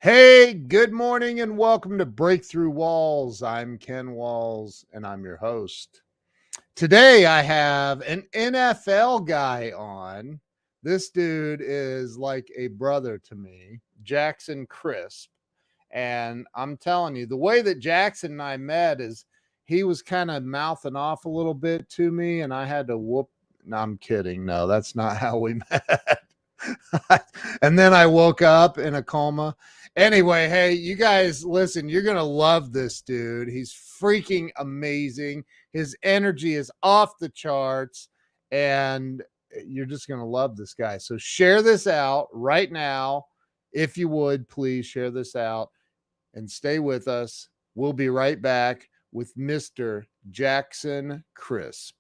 Hey, good morning and welcome to Breakthrough Walls. I'm Ken Walls and I'm your host. Today I have an NFL guy on. This dude is like a brother to me, Jackson Crisp. And I'm telling you, the way that Jackson and I met is he was kind of mouthing off a little bit to me and I had to whoop. No, I'm kidding. No, that's not how we met. And then I woke up in a coma. Anyway, hey, you guys, listen, you're going to love this dude. He's freaking amazing. His energy is off the charts, and you're just going to love this guy. So share this out right now. If you would, please share this out and stay with us. We'll be right back with Mr. Jackson Crisp.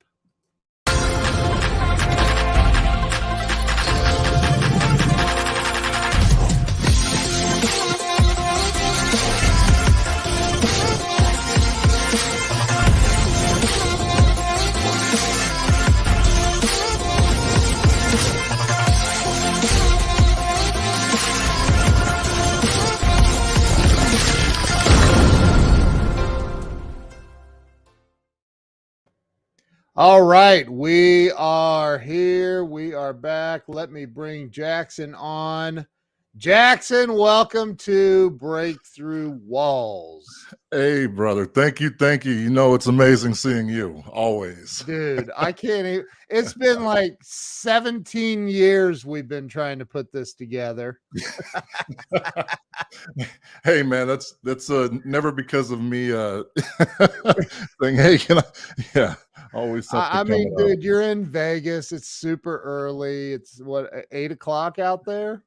All right, we are here. We are back. Let me bring Jackson on. Jackson, welcome to Breakthrough Walls. Hey, brother. Thank you. Thank you. You know, it's amazing seeing you always. Dude, I can't even. It's been like 17 years we've been trying to put this together. Hey, man, that's never because of me saying, hey, can I? Yeah, always something. I mean, dude, you're in Vegas. It's super early. It's what, 8 o'clock out there?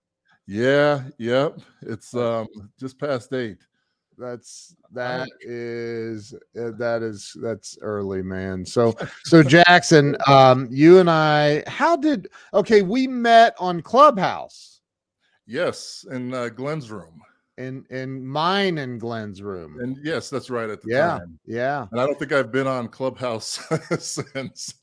Yeah, yep. It's just past 8. That's early, man. So Jackson, you and I, we met on Clubhouse. Yes, in Glenn's room. In mine and Glenn's room. And yes, that's right, at the time. Yeah. And I don't think I've been on Clubhouse since.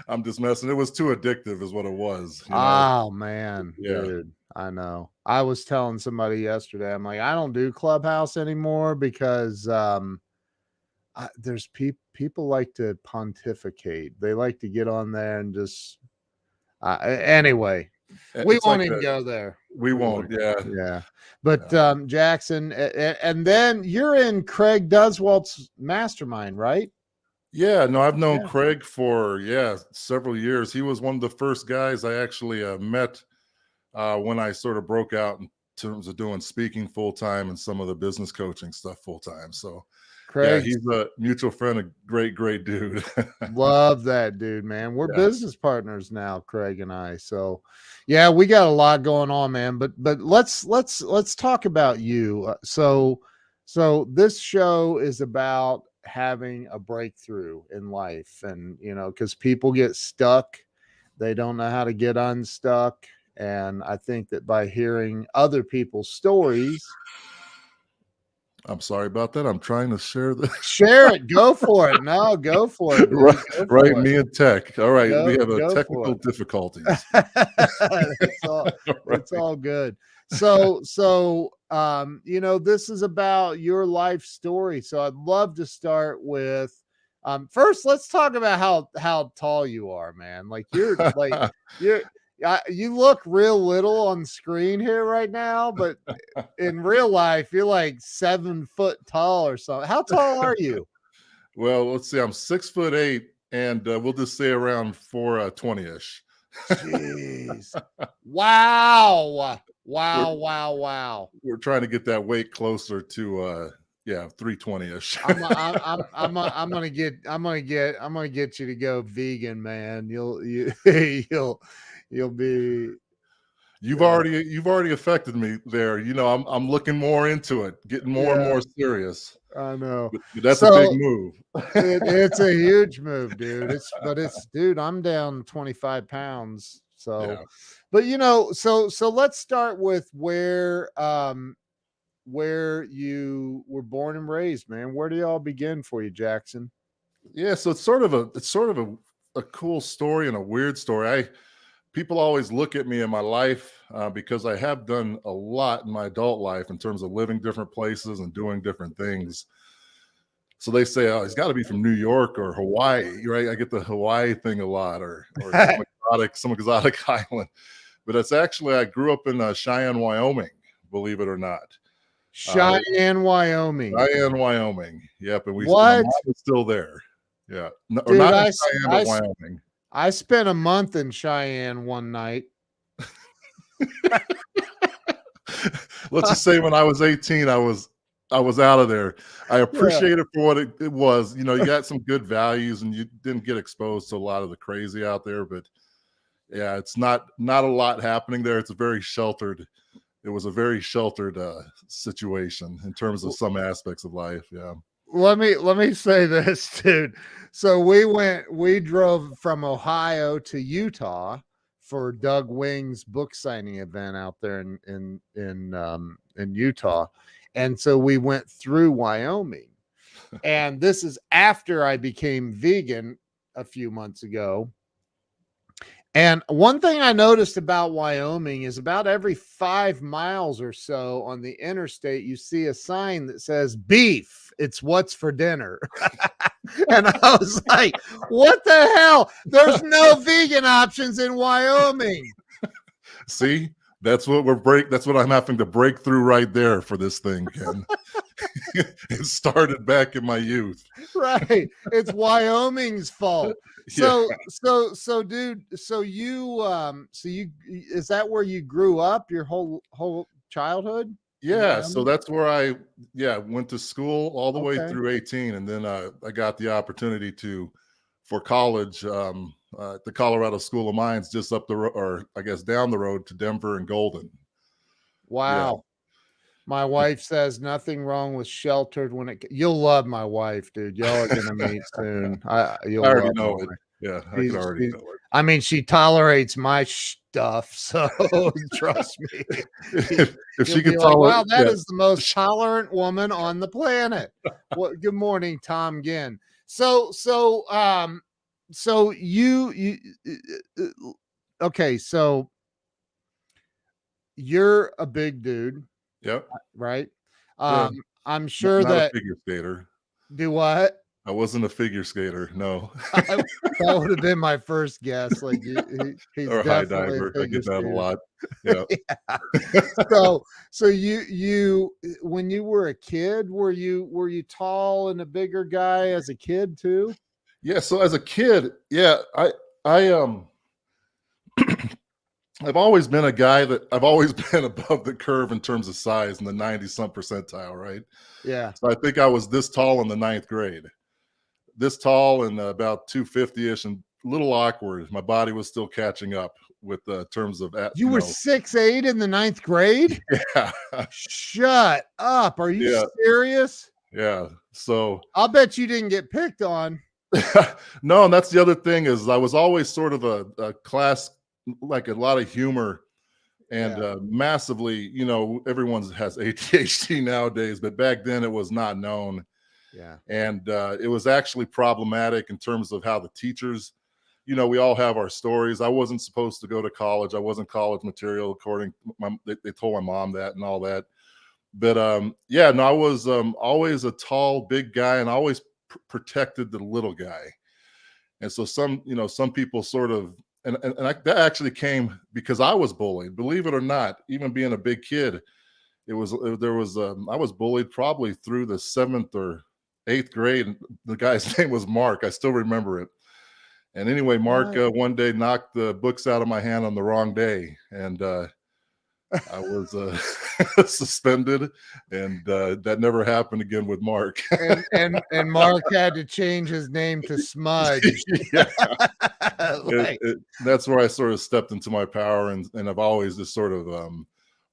I'm just messing. It was too addictive is what it was. Oh man, yeah. Dude, I know. I was telling somebody yesterday, I'm like, I don't do Clubhouse anymore because there's people like to pontificate. They like to get on there and just anyway. We won't even go there. We won't. Yeah. But Jackson, and then you're in Craig Duswalt's mastermind, right? Yeah. No, I've known Craig for several years. He was one of the first guys I actually met when I sort of broke out in terms of doing speaking full time and some of the business coaching stuff full time. So Craig, he's a mutual friend, a great dude. Love that dude, man. We're business partners now, Craig and I. So yeah, we got a lot going on, man. But let's talk about you. So this show is about having a breakthrough in life, and because people get stuck, they don't know how to get unstuck. And I think that by hearing other people's stories. I'm sorry about that. I'm trying to share this. Share it. Go for it. No, go for it. Right. Me and tech. All right. We have technical difficulties. It's all good. So, this is about your life story. So I'd love to start with, first, let's talk about how tall you are, man. Like you look real little on screen here right now, but in real life, you're like 7 foot tall or something. How tall are you? Well, let's see. I'm 6'8", and we'll just say around 420-ish. Jeez! Wow! We're trying to get that weight closer to 320-ish. I'm gonna get you to go vegan, man. You'll be. You've already affected me there. I'm looking more into it, getting more and more serious. I know. But that's a big move. It's a huge move, dude. Dude, I'm down 25 pounds. So, but so let's start with where you were born and raised, man. Where do y'all begin for you, Jackson? Yeah, so it's sort of a cool story and a weird story. people always look at me in my life because I have done a lot in my adult life in terms of living different places and doing different things. So they say, "Oh, he's got to be from New York or Hawaii," right? I get the Hawaii thing a lot, or some exotic island. But it's actually, I grew up in Cheyenne, Wyoming, believe it or not. Cheyenne, Wyoming. Cheyenne, Wyoming. Yep, and my What? mom is still there. Yeah, or Dude, not in Cheyenne, but Wyoming. I spent a month in Cheyenne one night. Let's just say when I was 18, I was out of there. I appreciate it for what it was. You know, you got some good values and you didn't get exposed to a lot of the crazy out there, but yeah, it's not a lot happening there. It's a very sheltered. It was a very sheltered situation in terms of some aspects of life. Yeah. Let me say this, dude. So we drove from Ohio to Utah for Doug Wing's book signing event out there in Utah. And so we went through Wyoming. And this is after I became vegan a few months ago. And one thing I noticed about Wyoming is about every 5 miles or so on the interstate, you see a sign that says beef. It's what's for dinner. And I was like, what the hell? There's no vegan options in Wyoming. See, that's what that's what I'm having to break through right there for this thing, Ken. It started back in my youth. Right. It's Wyoming's fault. So dude, so you is that where you grew up your whole childhood? Yeah, so that's where I went to school all the way through 18, and then I got the opportunity for college, the Colorado School of Mines, just up the road, or I guess down the road to Denver and Golden. Wow. Yeah. My wife says nothing wrong with sheltered you'll love my wife, dude. Y'all are gonna meet soon. I already know it. Yeah, I can already know it. I mean, she tolerates my stuff, so trust me. If she could tolerate, wow, that is the most tolerant woman on the planet. Well, good morning, Tom Ginn. So you okay? So you're a big dude. Yep. Right. I'm sure that a figure skater. Do what? I wasn't a figure skater. No. That would have been my first guess. Like he's or a high diver. I get that a lot. Yeah. Yeah. So you when you were a kid, were you tall and a bigger guy as a kid too? Yeah. So as a kid, yeah, I've always been a guy that I've always been above the curve in terms of size in the 90-some percentile, right? Yeah. So I think I was this tall in the 9th grade, this tall and about 250-ish, and a little awkward. My body was still catching up with terms of you were 6'8" in the 9th grade? Yeah. Shut up. Are you serious? Yeah. So I'll bet you didn't get picked on. No, and that's the other thing is I was always sort of a class, like a lot of humor and massively, you know, everyone has ADHD nowadays, but back then it was not known. Yeah. And it was actually problematic in terms of how the teachers, you know, we all have our stories. I wasn't supposed to go to college. I wasn't college material, according to they told my mom that and all that. But I was always a tall, big guy and always protected the little guy. And so some people sort of, that actually came because I was bullied, believe it or not. Even being a big kid, I was bullied probably through the 7th or 8th grade. The guy's name was Mark. I still remember it. And anyway, Mark one day knocked the books out of my hand on the wrong day, and I was suspended, and that never happened again with Mark. and Mark had to change his name to Smudge. That's where I sort of stepped into my power, and I've always just sort of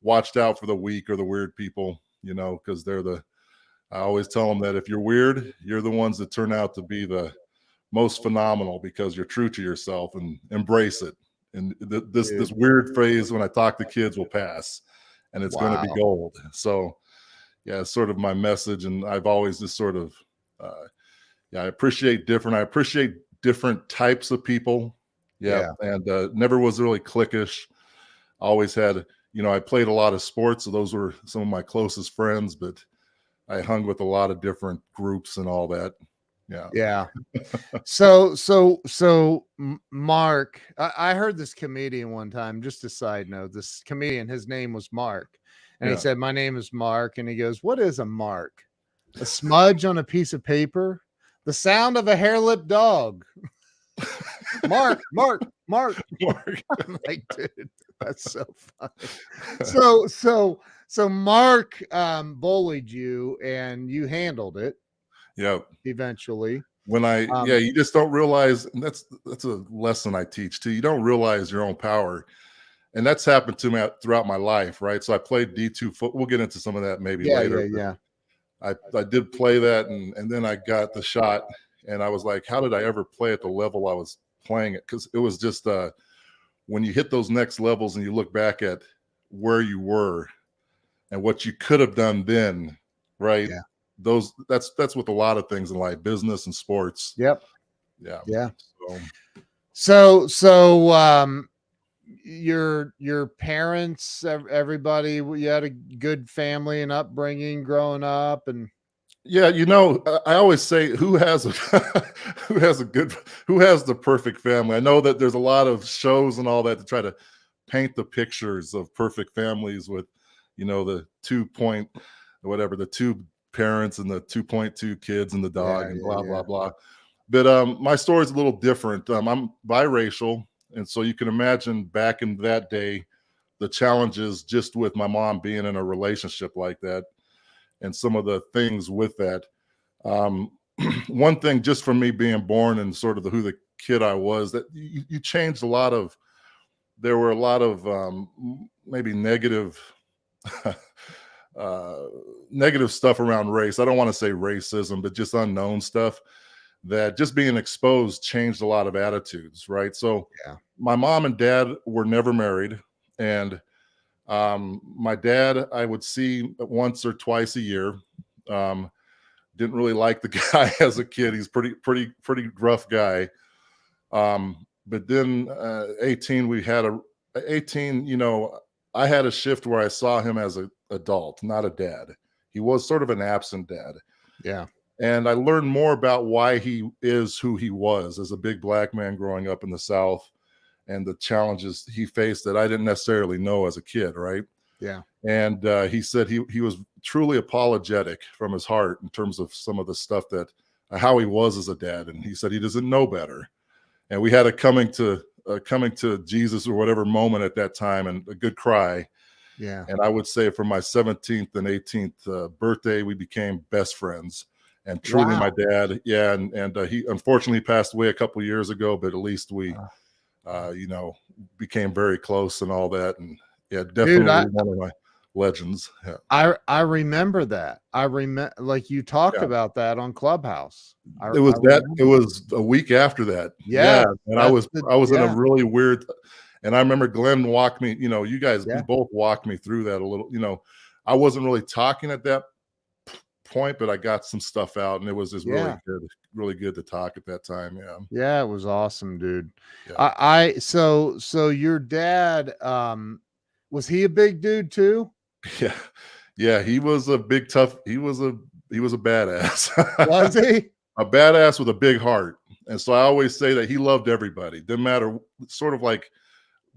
watched out for the weak or the weird people, you know, because I always tell them that if you're weird, you're the ones that turn out to be the most phenomenal because you're true to yourself and embrace it. And this weird phrase when I talk to kids will pass, and it's going to be gold. So yeah, it's sort of my message. And I've always just sort of, I appreciate different types of people, Yeah. And never was really cliquish. Always had, I played a lot of sports, so those were some of my closest friends, but I hung with a lot of different groups and all that. Yeah. Yeah. So Mark, I heard this comedian one time, just a side note, this comedian, his name was Mark. And he said, my name is Mark. And he goes, what is a mark? A smudge on a piece of paper? The sound of a hair-lipped dog. Mark. I'm like, dude, that's so funny. So Mark bullied you and you handled it. Yeah. Eventually. When you just don't realize, and that's a lesson I teach too. You don't realize your own power. And that's happened to me throughout my life, right? So I played D2 football. We'll get into some of that maybe later. Yeah. I did play that, and then I got the shot, and I was like, how did I ever play at the level I was playing it? Because it was just when you hit those next levels and you look back at where you were and what you could have done then, right? Yeah. That's with a lot of things in life, business and sports. Yep. Yeah. So your parents, everybody, you had a good family and upbringing growing up, and yeah, I always say who has the perfect family. I know that there's a lot of shows and all that to try to paint the pictures of perfect families with, the 2 parents and the 2.2 kids and the dog and blah blah. But my story's a little different. I'm biracial, and so you can imagine back in that day the challenges just with my mom being in a relationship like that and some of the things with that. One thing just from me being born and sort of who the kid I was, that you changed there were a lot of maybe negative negative stuff around race. I don't want to say racism, but just unknown stuff that just being exposed changed a lot of attitudes, right? So my mom and dad were never married, and my dad I would see once or twice a year. Didn't really like the guy as a kid. He's pretty rough guy. But then 18, I had a shift where I saw him as an adult, not a dad. He was sort of an absent dad. Yeah. And I learned more about why he is who he was as a big black man growing up in the South and the challenges he faced that I didn't necessarily know as a kid, right? Yeah. And he said he was truly apologetic from his heart in terms of some of the stuff that how he was as a dad. And he said he doesn't know better. And we had a coming to Jesus or whatever moment at that time, and a good cry. Yeah. And I would say from my 17th and 18th birthday, we became best friends. And truly my dad, and he unfortunately passed away a couple of years ago, but at least we, became very close and all that. And definitely one of my legends. Yeah. I remember that. I remember, like, you talked about that on Clubhouse. It was a week after that. Yeah. And I was in a really weird, and I remember Glenn walked me, you guys, we both walked me through that a little, I wasn't really talking at that point, but I got some stuff out, and it was just really good to talk at that time. It was awesome, dude. So your dad, was he a big dude too? He was a big tough, he was a badass. Was he? A badass with a big heart. And so I always say that he loved everybody. Didn't matter, sort of like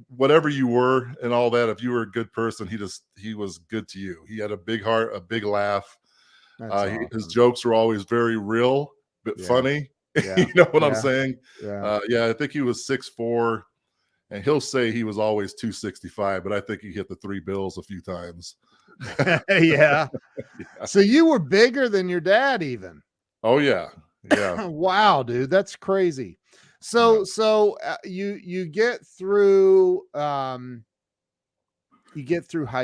whatever you were and all that. If you were a good person, he was good to you. He had a big heart, a big laugh. Awesome. His jokes were always very real, but funny. You know what I'm saying? I think he was 6'4", and he'll say he was always 265, but I think he hit the 3 bills a few times. So you were bigger than your dad even. Oh yeah. Wow, dude, that's crazy. So you get through high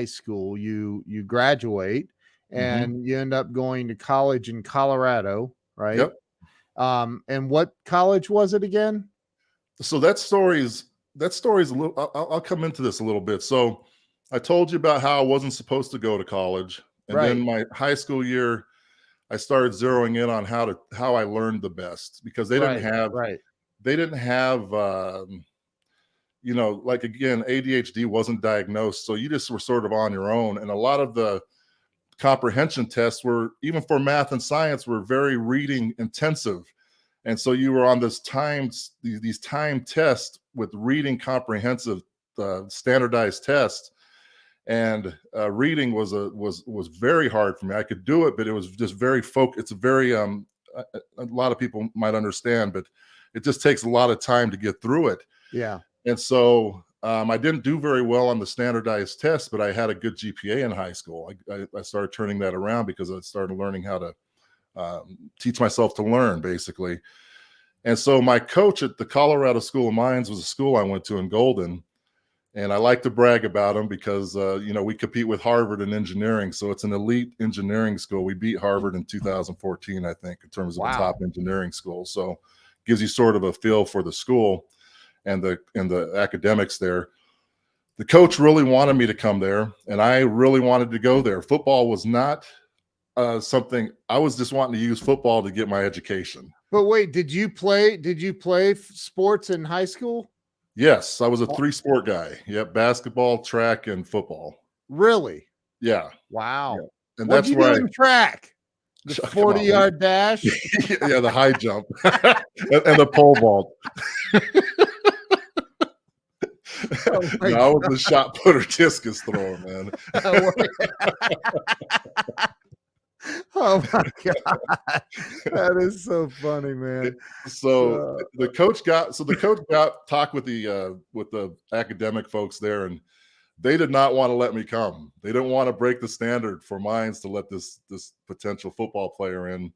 school, you graduate, and you end up going to college in Colorado, right? Yep. And what college was it again? So that story's a little, I'll come into this a little bit. So I told you about how I wasn't supposed to go to college. And then my high school year, I started zeroing in on how I learned the best, because they didn't have you know, like again, ADHD wasn't diagnosed, so you just were sort of on your own. And a lot of the comprehension tests were, even for math and science, were very reading intensive. And so you were on these time tests with reading comprehensive standardized tests. And reading was very hard for me. I could do it, but it was just very It's a very a lot of people might understand, but it just takes a lot of time to get through it. Yeah. And so I didn't do very well on the standardized tests, but I had a good GPA in high school. I started turning that around because I started learning how to teach myself to learn, basically. And so my coach at the Colorado School of Mines was a school I went to in Golden. And I like to brag about them because, you know, we compete with Harvard in engineering. So it's an elite engineering school. We beat Harvard in 2014, I think, in terms of a top engineering school. So it gives you sort of a feel for the school and the academics there. The coach really wanted me to come there, and I really wanted to go there. Football was not something I was just wanting to use football to get my education. But wait, did you play sports in high school? Yes, I was a 3-sport guy. Yep, basketball, track, and football. Really? Yeah. Wow. Yeah. And What'd that's you where do in track? The 40-yard dash? Yeah, the high jump and the pole vault. No, I was the shot putter discus thrower, man. Oh my God. That is so funny, man. So the coach got talked with the academic folks there, and they did not want to let me come. They didn't want to break the standard for Mines to let this potential football player in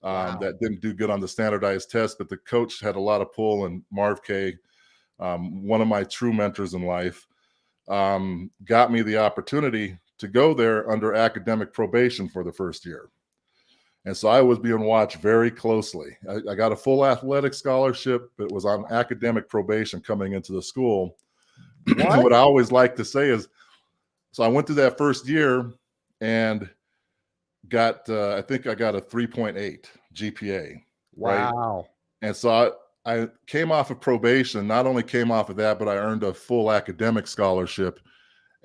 that didn't do good on the standardized test. But the coach had a lot of pull, and Marv K, one of my true mentors in life, got me the opportunity to go there under academic probation for the first year. And so I was being watched very closely. I got a full athletic scholarship, but was on academic probation coming into the school. What I always like to say is, so I went through that first year and got, I think I got a 3.8 GPA. Wow. Right? And so I came off of probation, not only came off of that, but I earned a full academic scholarship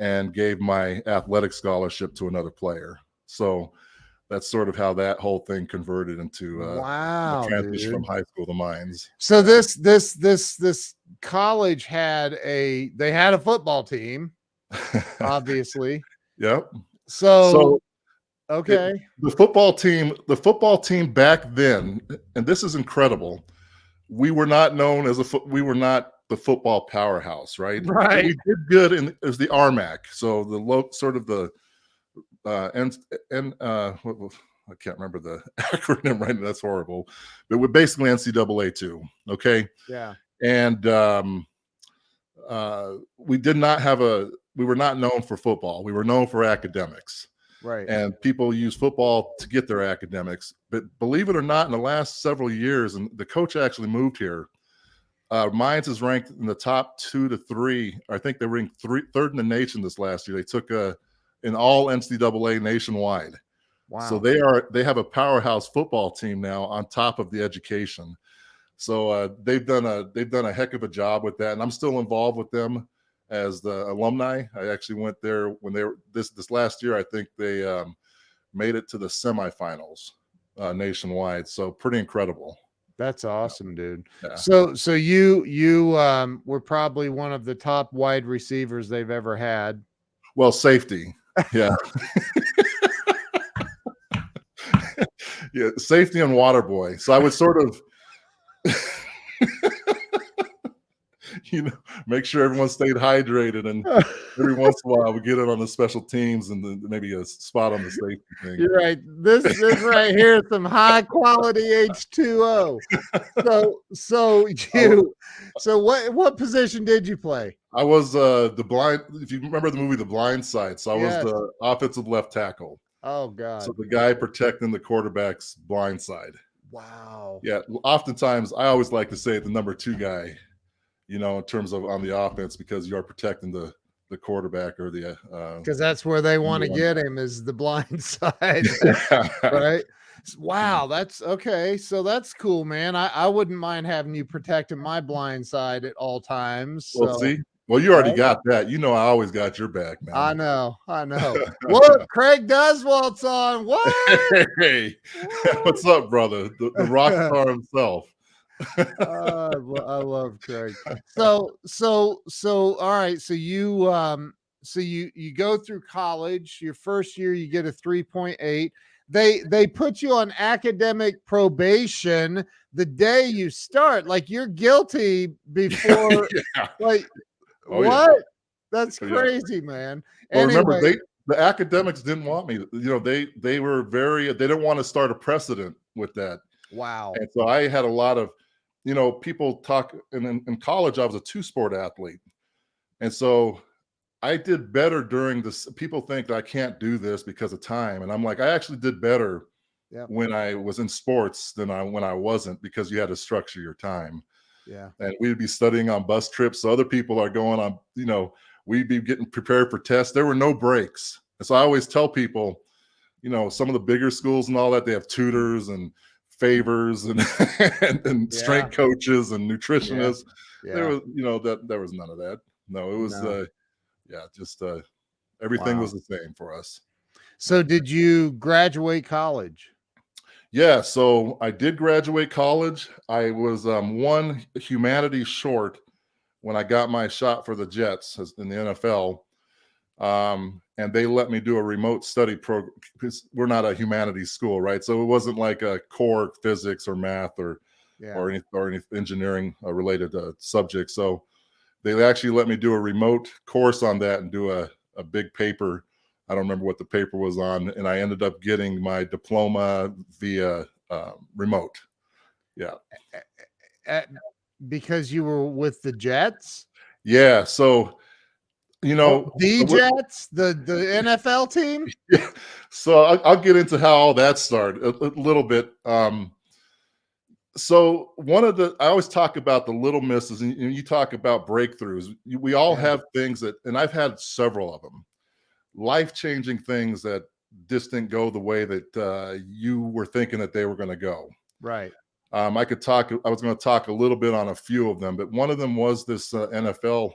and gave my athletic scholarship to another player. So that's sort of how that whole thing converted into a transition from high school to Mines. So this college had a football team, obviously. Yep. So okay. The football team back then, and this is incredible, we were not known as we were not the football powerhouse, right? Right. We did good as the RMAC. So the sort of the I can't remember the acronym right now. That's horrible. But we're basically NCAA too. Okay. Yeah. And we were not known for football. We were known for academics. Right. And people use football to get their academics. But believe it or not, in the last several years, and the coach actually moved here, Mines is ranked in the top 2 to 3. I think they ranked third in the nation this last year. They took an all NCAA nationwide. Wow. So they have a powerhouse football team now on top of the education. So they've done a heck of a job with that, and I'm still involved with them as the alumni. I actually went there when they were this last year. I think they made it to the semifinals nationwide. So pretty incredible. That's awesome, dude. Yeah. So you were probably one of the top wide receivers they've ever had. Well, safety. Yeah. Yeah, safety and water boy. So I would sort of make sure everyone stayed hydrated, and every once in a while we get it on the special teams and maybe a spot on the safety thing. You're right. This right here is some high quality H2O. So what position did you play? I was the blind. If you remember the movie The Blind Side, so I was the offensive left tackle. Oh God. So the guy protecting the quarterback's blind side. Wow. Yeah. Oftentimes I always like to say the number 2 guy, in terms of on the offense, because you are protecting the quarterback or the because that's where they want to get him, is the blind side. Right. Wow, that's okay. So that's cool, man. I wouldn't mind having you protecting my blind side at all times. So. Well, see, well, you already got that. You know, I always got your back, man. I know. Look, Craig Duswalt's on. What? Hey, what's up, brother? The rock star himself. I love Craig. So all right. So you go through college. Your first year, you get a 3.8. They put you on academic probation the day you start. Like, you're guilty before. Yeah. Like, Oh, what? yeah. That's crazy, man. Well, Anyway, remember, the academics didn't want me. You know, they were they didn't want to start a precedent with that. wow. And so I had a lot of, you know, people talk, and in college I was a 2-sport athlete, and so I did better during this. People think that I can't do this because of time, and I'm like, I actually did better when I was in sports than when I wasn't, because you had to structure your time. Yeah. And we'd be studying on bus trips. So other people are going on, you know, we'd be getting prepared for tests. There were no breaks. And so I always tell people, you know, some of the bigger schools and all that, they have tutors and favors and and strength coaches and nutritionists. There was, you know, there was none of that. No, it was just everything was the same for us. So did you graduate college? Yeah, so I did graduate college. I was one humanities short when I got my shot for the Jets in the NFL. And they let me do a remote study program, because we're not a humanities school, right? So it wasn't like a core physics or math or any engineering related subject. So they actually let me do a remote course on that and do a big paper. I don't remember what the paper was on, and I ended up getting my diploma via remote. Yeah. Because you were with the Jets? Yeah. So, you know, the Jets, the NFL team. Yeah. So I'll get into how all that started a little bit. So I always talk about the little misses, and you talk about breakthroughs. We all have things that, and I've had several of them, life-changing things that just didn't go the way that you were thinking that they were going to go. Right. I was going to talk a little bit on a few of them, but one of them was this NFL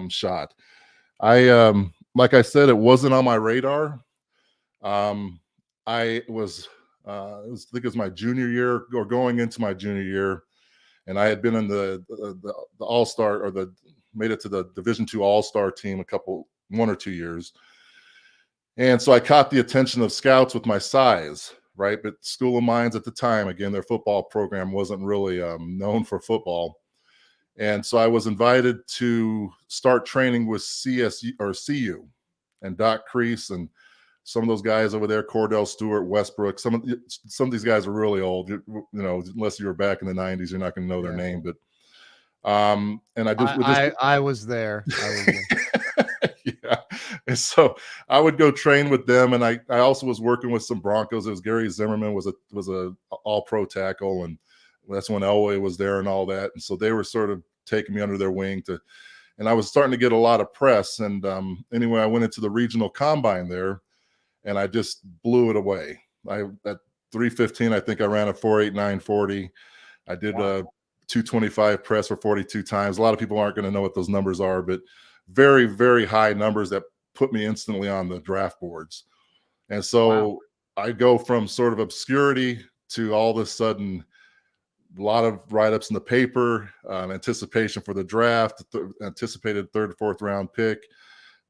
shot. Like I said, it wasn't on my radar. I think it was my junior year, or going into my junior year, and I had been in the All-Star, or made it to the Division II All-Star team 1 or 2 years. And so I caught the attention of scouts with my size, right? But School of Mines at the time, again, their football program wasn't really known for football. And so I was invited to start training with CSU or CU and Doc Crease and some of those guys over there, Cordell Stewart, Westbrook. Some of these guys are really old. You know, unless you were back in the 90s, you're not going to know their name. But and I was there. Yeah. And so I would go train with them, and I also was working with some Broncos. It was Gary Zimmerman was a all-pro tackle, and that's when Elway was there and all that. And so they were sort of taking me under their wing and I was starting to get a lot of press. And anyway, I went into the regional combine there, and I just blew it away. At 315, I think I ran a 4.89 40. I did a 225 press for 42 times. A lot of people aren't going to know what those numbers are, but very, very high numbers that put me instantly on the draft boards. And so I go from sort of obscurity to all of a sudden a lot of write-ups in the paper, anticipation for the draft, anticipated 3rd, 4th round pick,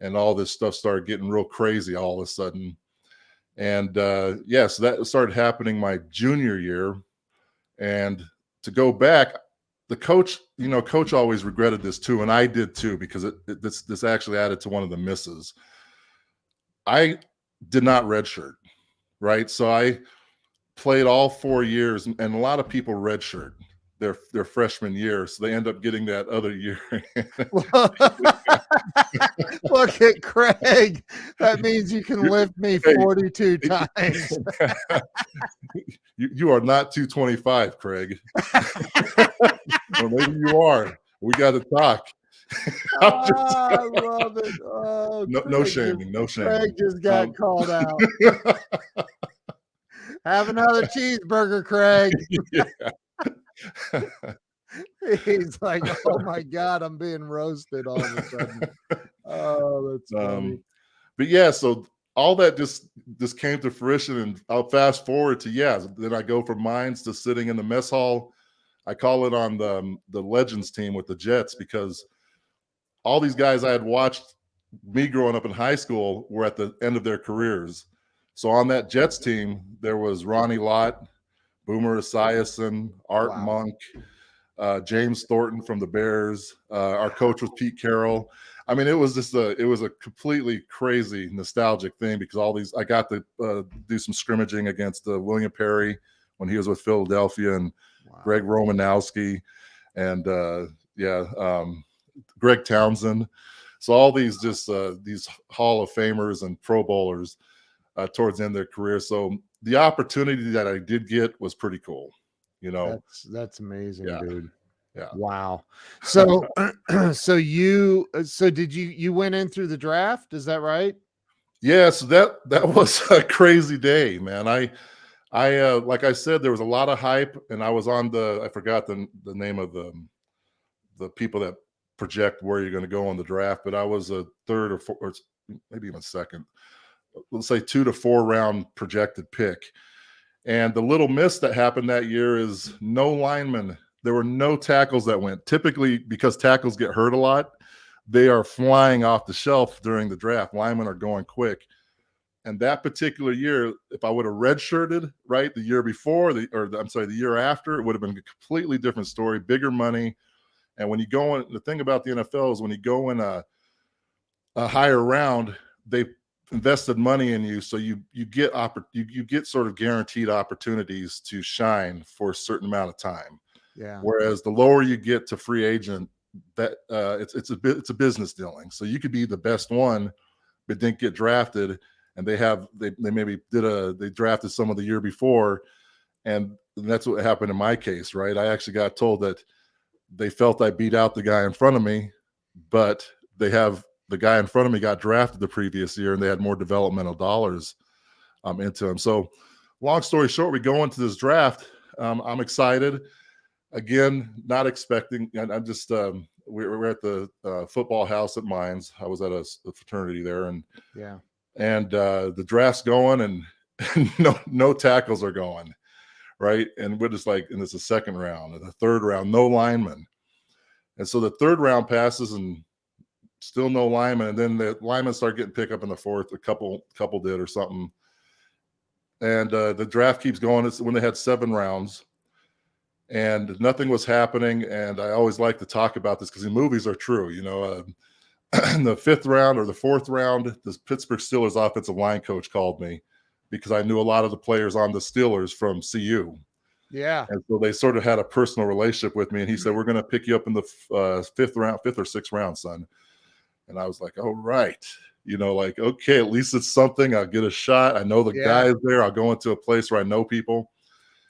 and all this stuff started getting real crazy all of a sudden. And so that started happening my junior year. And to go back, the coach always regretted this too, and I did too, because this actually added to one of the misses. I did not redshirt, right? So I played all 4 years, and a lot of people redshirt their freshman year, so they end up getting that other year. Look at Craig. That means you can lift me 42 times. You are not 225, Craig. Or maybe you are. We got to talk. I love it. Oh, no shaming, no shaming. Craig just got called out. Have another cheeseburger, Craig. He's like, oh my God, I'm being roasted all of a sudden. Oh, that's funny. But yeah, so all that just came to fruition, and I'll fast forward to then I go from mines to sitting in the mess hall. I call it on the Legends team with the Jets, because all these guys I had watched me growing up in high school were at the end of their careers. So on that Jets team, there was Ronnie Lott, Boomer Esiason, Art Monk, James Thornton from the Bears. Our coach was Pete Carroll. I mean, it was a completely crazy nostalgic thing, because I got to do some scrimmaging against William Perry when he was with Philadelphia, and Greg Romanowski, and Greg Townsend. So all these these Hall of Famers and Pro Bowlers towards the end of their career. So the opportunity that I did get was pretty cool. That's amazing, dude. Yeah. Wow. So did you went in through the draft? Is that right? Yeah. So that was a crazy day, man. I like I said, there was a lot of hype, and I was on I forgot the name of the people that project where you're going to go on the draft, but I was a third or fourth, or maybe even second, let's say 2 to 4 round projected pick. And the little miss that happened that year is no linemen. There were no tackles that went. Typically, because tackles get hurt a lot, they are flying off the shelf during the draft. Linemen are going quick. And that particular year, if I would have redshirted, right, the year before, the year after, it would have been a completely different story, bigger money. And when you go in, the thing about the NFL is when you go in a higher round, they invested money in you, so you get sort of guaranteed opportunities to shine for a certain amount of time. Yeah. Whereas the lower you get to free agent, that it's a business dealing. So you could be the best one, but didn't get drafted, and they maybe they drafted someone the year before, and that's what happened in my case, right? I actually got told that they felt I beat out the guy in front of me, but the guy in front of me got drafted the previous year, and they had more developmental dollars into him. So long story short, we go into this draft. I'm excited. Again, not expecting. I'm just we're at the football house at Mines. I was at a fraternity there, and the draft's going, and no tackles are going, right? And we're just like, and it's the second round, and the third round, no linemen. And so the third round passes, and still no linemen. And then the linemen start getting picked up in the fourth. A couple did or something. And the draft keeps going. It's when they had 7 rounds, and nothing was happening. And I always like to talk about this because the movies are true. In the 5th round or the 4th round, the Pittsburgh Steelers offensive line coach called me because I knew a lot of the players on the Steelers from CU. Yeah. And so they sort of had a personal relationship with me. And he said, "We're going to pick you up in the 5th or 6th round, son." And I was like, "All right." Okay, at least it's something. I'll get a shot. I know the guys there. I'll go into a place where I know people.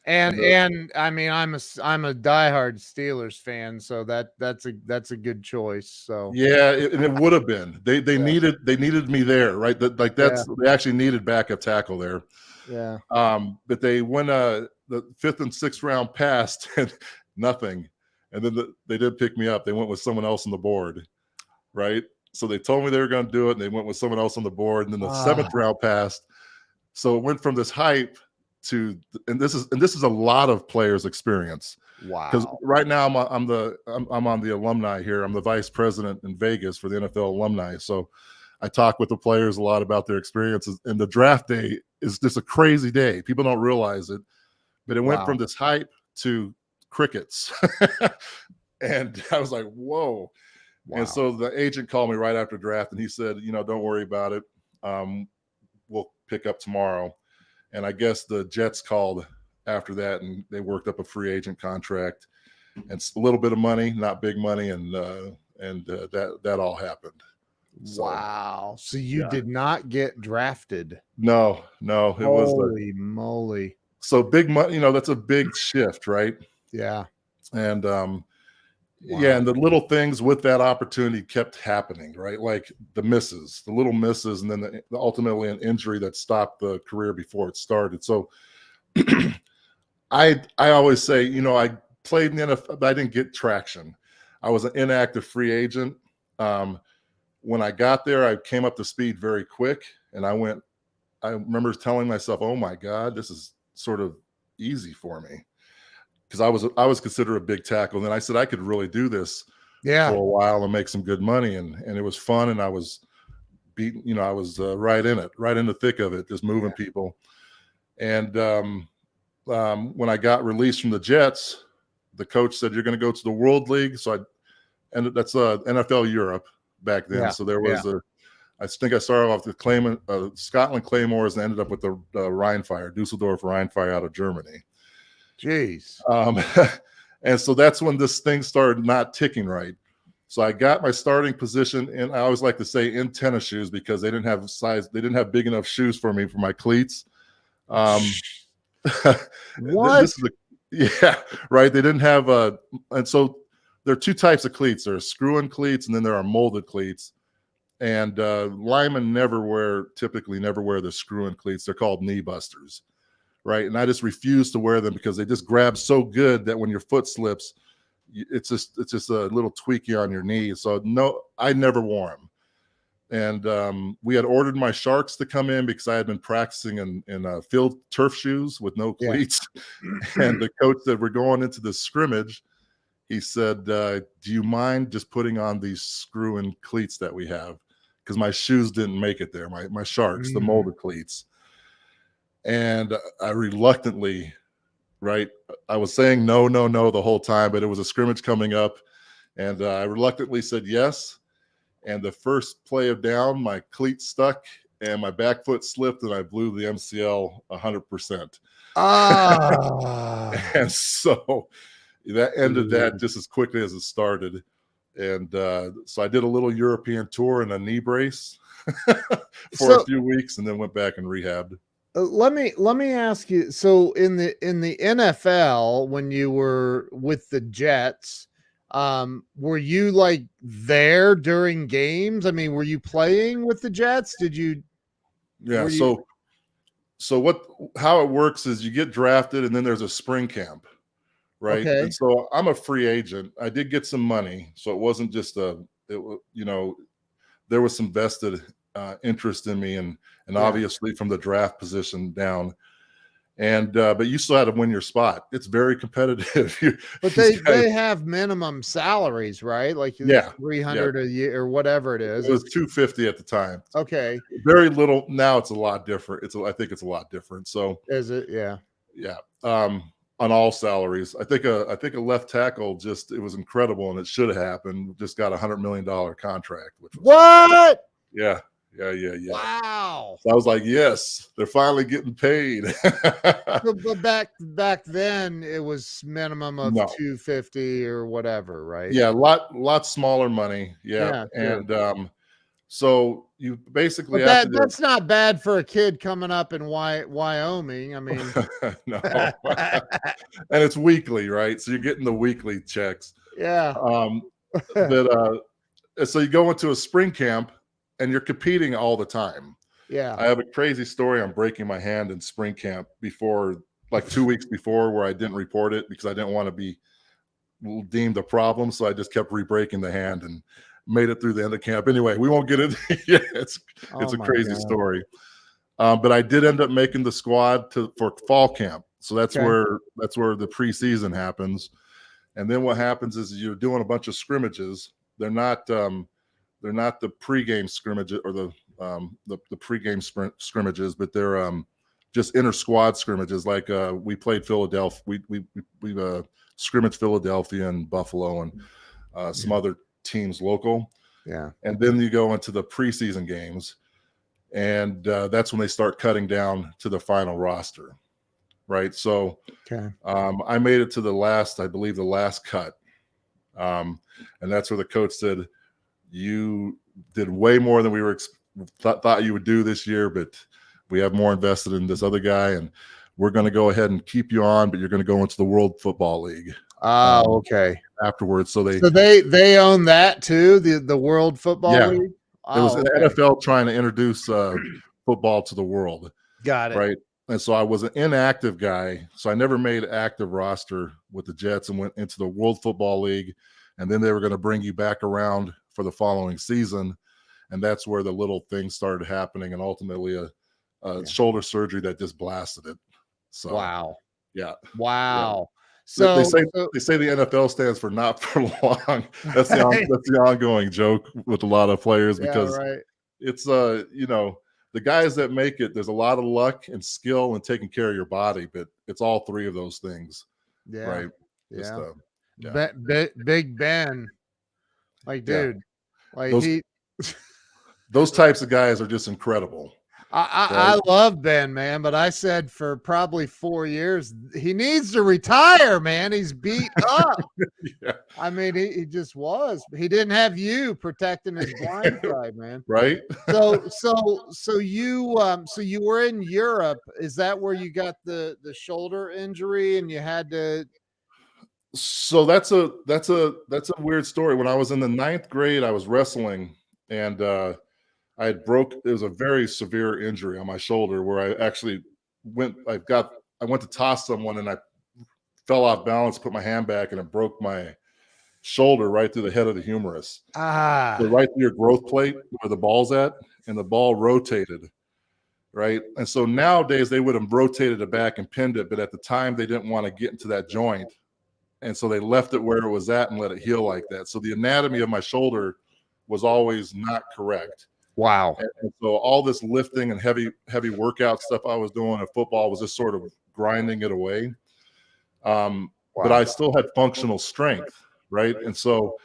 And I mean, I'm a diehard Steelers fan, so that's a good choice. So yeah, it would have been. They needed me there, right? They actually needed backup tackle there. Yeah. But they went the 5th and 6th round passed and nothing, and then they did pick me up. They went with someone else on the board, right? So they told me they were going to do it, and they went with someone else on the board. And then the 7th round passed. So it went from this hype to, and this is a lot of players' experience. Wow. Because right now I'm on the alumni here. I'm the vice president in Vegas for the NFL alumni. So I talk with the players a lot about their experiences. And the draft day is just a crazy day. People don't realize it, but it went from this hype to crickets. And I was like, whoa. Wow. And so the agent called me right after draft, and he said, "Don't worry about it. We'll pick up tomorrow." And I guess the Jets called after that, and they worked up a free agent contract, and a little bit of money, not big money, and that all happened. So, wow. So you did not get drafted? No. It was holy moly. So big money. That's a big shift, right? Yeah. And Yeah, and the little things with that opportunity kept happening, right? Like the little misses, and then ultimately an injury that stopped the career before it started. So I always say, I played in the NFL, but I didn't get traction. I was an inactive free agent. When I got there, I came up to speed very quick, and I remember telling myself, "Oh my God, this is sort of easy for me," because I was considered a big tackle. And then I said I could really do this for a while and make some good money, and it was fun, and I was beating, I was right in the thick of it, just moving people. And when I got released from the Jets, the coach said, "You're going to go to the World League." So that's NFL Europe back then. So there was I think I started off the Scotland Claymores and ended up with the Rheinfire, Dusseldorf Rheinfire out of Germany. Jeez. And so that's when this thing started not ticking right. So I got my starting position, and I always like to say in tennis shoes, because they didn't have big enough shoes for me for my cleats. What? Right. They didn't have and so there are two types of cleats. There are screw-in cleats, and then there are molded cleats. And linemen typically never wear the screw-in cleats. They're called knee busters, right? And I just refuse to wear them because they just grab so good that when your foot slips, it's just a little tweaky on your knee. So no, I never wore them. And we had ordered my Sharks to come in because I had been practicing in field turf shoes with no cleats. And the coach said, "We're going into this scrimmage." He said, "Do you mind just putting on these screw-in cleats that we have?" Because my shoes didn't make it there, my Sharks, the molded cleats. And I reluctantly, right, I was saying no the whole time, but it was a scrimmage coming up. And I reluctantly said yes. And the first play of down, my cleat stuck and my back foot slipped, and I blew the MCL 100%. And so that ended that just as quickly as it started. And so I did a little European tour in a knee brace for a few weeks, and then went back and rehabbed. Let me ask you. So in the NFL, when you were with the Jets, were you like there during games? I mean, were you playing with the Jets? Did you? Yeah. So how it works is you get drafted, and then there's a spring camp. Right. Okay. And so I'm a free agent. I did get some money. So it wasn't just there was some vested interest in me, and obviously from the draft position down. And but you still had to win your spot. It's very competitive. But they have minimum salaries, right? Like 300 a year or whatever it is. It was 250 at the time. Okay. Very little. Now it's a lot different. I think it's a lot different. So is it? Yeah. Yeah. On all salaries. I think a left tackle it was incredible, and it should have happened. Just got $100 million contract. Which was what? Yeah. Wow. So I was like, yes, they're finally getting paid. But back then it was minimum of 250 or whatever, right? Yeah, lot smaller money. Yeah. And so you basically that's not bad for a kid coming up in Wyoming. I mean, no. And it's weekly, right? So you're getting the weekly checks. Yeah. So you go into a spring camp, and you're competing all the time. Yeah. I have a crazy story on breaking my hand in spring camp before, like 2 weeks before, where I didn't report it because I didn't want to be deemed a problem. So I just kept re-breaking the hand and made it through the end of camp. Anyway, we won't get into it. It's a crazy story. But I did end up making the squad for fall camp. So that's where the preseason happens. And then what happens is you're doing a bunch of scrimmages. They're not the pregame scrimmage or the pregame scrimmages, but they're just inter squad scrimmages. Like we played Philadelphia. We scrimmaged Philadelphia and Buffalo and some other teams local. Yeah. And then you go into the preseason games, and that's when they start cutting down to the final roster. Right. So I made it to the last cut. And that's where the coach said, "You did way more than we were thought you would do this year, but we have more invested in this other guy, and we're going to go ahead and keep you on, but you're going to go into the World Football League." Oh, okay. Afterwards. So So they own that too, the World Football yeah, League? it was Oh, the okay. NFL trying to introduce football to the world, Got it. right? And so I was an inactive guy, so I never made active roster with the Jets and went into the World Football League, and then they were going to bring you back around for the following season, and that's where the little things started happening, and ultimately a Yeah. shoulder surgery that just blasted it. So Wow. yeah, yeah. Wow. They So say the NFL stands for not for long. That's the ongoing joke with a lot of players yeah, because right. it's the guys that make it, there's a lot of luck and skill and taking care of your body, but it's all three of those things, Yeah. right? Just Yeah. yeah. Big Ben. Like, Yeah. dude, like Those those types of guys are just incredible, right? I love Ben, man, but I said for probably 4 years he needs to retire, man. He's beat up. Yeah. I mean, he just was. He didn't have you protecting his blind side, man. Right? So you were in Europe. Is that where you got the shoulder injury and you had to? So that's a weird story. When I was in the ninth grade, I was wrestling and I had it was a very severe injury on my shoulder where I actually I went to toss someone and I fell off balance, put my hand back, and it broke my shoulder right through the head of the humerus. So right through your growth plate where the ball's at, and the ball rotated, right? And so nowadays they would have rotated it back and pinned it, but at the time they didn't want to get into that joint. And so they left it where it was at and let it heal like that. So the anatomy of my shoulder was always not correct. Wow. And so all this lifting and heavy workout stuff I was doing in football was just sort of grinding it away. But I still had functional strength, right? And so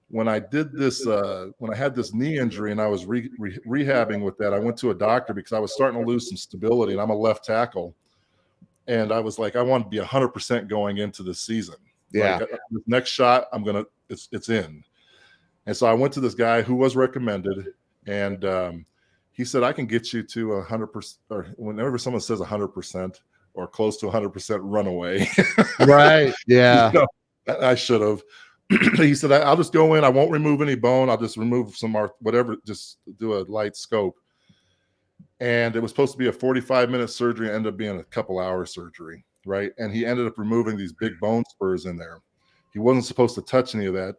when I did this, when I had this knee injury and I was rehabbing with that, I went to a doctor because I was starting to lose some stability, and I'm a left tackle. And I was like, I want to be 100% going into the season. Yeah. Like, the next shot, it's in. And so I went to this guy who was recommended, and he said, I can get you to 100%, or whenever someone says 100% or close to 100% run away. Right. Yeah. I should have. He said, I'll just go in. I won't remove any bone. I'll just remove some whatever, just do a light scope. And it was supposed to be a 45-minute surgery. It ended up being a couple hour surgery, right? And he ended up removing these big bone spurs in there. He wasn't supposed to touch any of that.